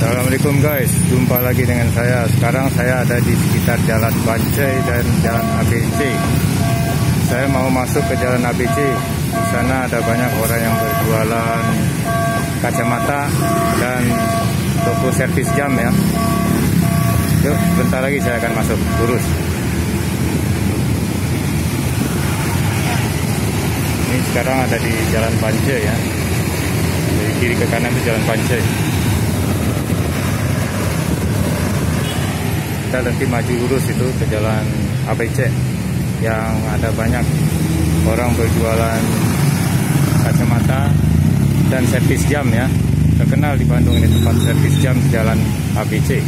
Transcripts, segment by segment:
Assalamualaikum guys, jumpa lagi dengan saya. Sekarang saya ada di sekitar Jalan Bancai dan Jalan ABC. Saya mau masuk ke Jalan ABC. Di sana ada banyak orang yang berjualan kacamata dan toko servis jam ya. Yuk, bentar lagi saya akan masuk, lurus. Ini sekarang ada di Jalan Bancai ya. Dari kiri ke kanan itu Jalan Bancai. Kita nanti maju lurus itu ke Jalan ABC yang ada banyak orang berjualan kacamata dan servis jam ya. Terkenal di Bandung ini tempat servis jam Jalan ABC.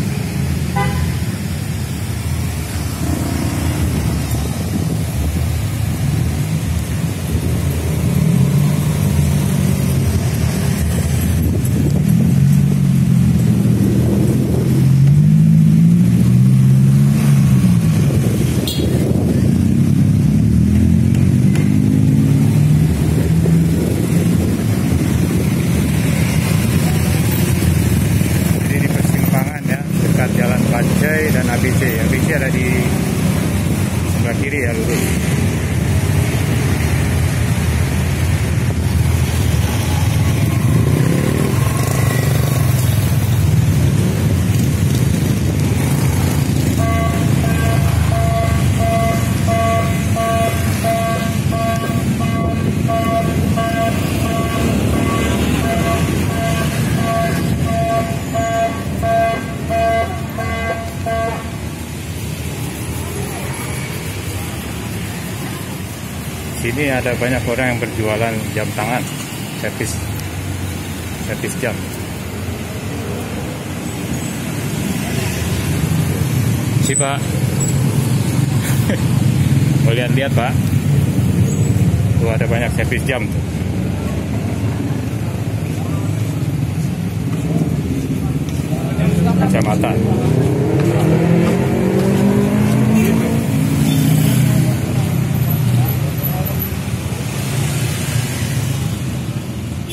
Jalan Bancai dan ABC. ABC ada di sebelah kiri ya, lurus. Sini ada banyak orang yang berjualan jam tangan, servis jam. Si Pak, mau lihat Pak, tuh ada banyak servis jam tuh. Kacamata.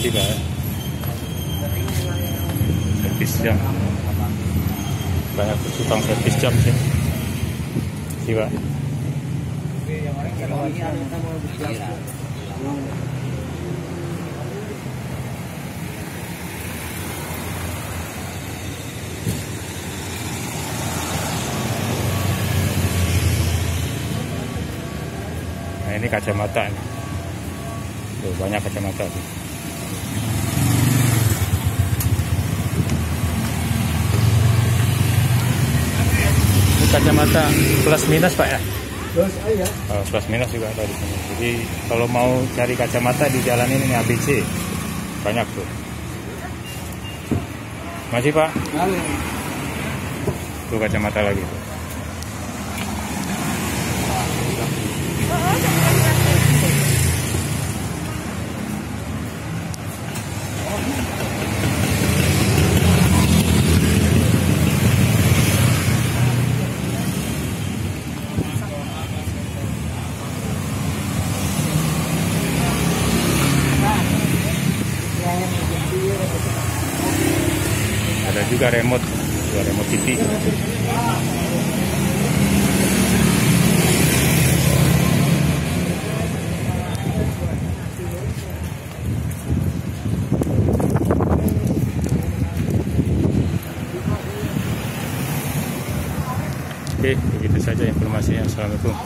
Tiba servis jam, banyak tukang servis jam sih. Tiba nah ini kacamata nih. Tuh, banyak kacamata tuh. Kacamata plus minus Pak ya? Plus ya. Oh, plus minus juga ada di sini. Jadi kalau mau cari kacamata di jalan ini nih ABC banyak tuh. Masih Pak? Tuh kacamata lagi tuh. Ada juga remote TV. Oke, begitu saja informasinya. Assalamualaikum.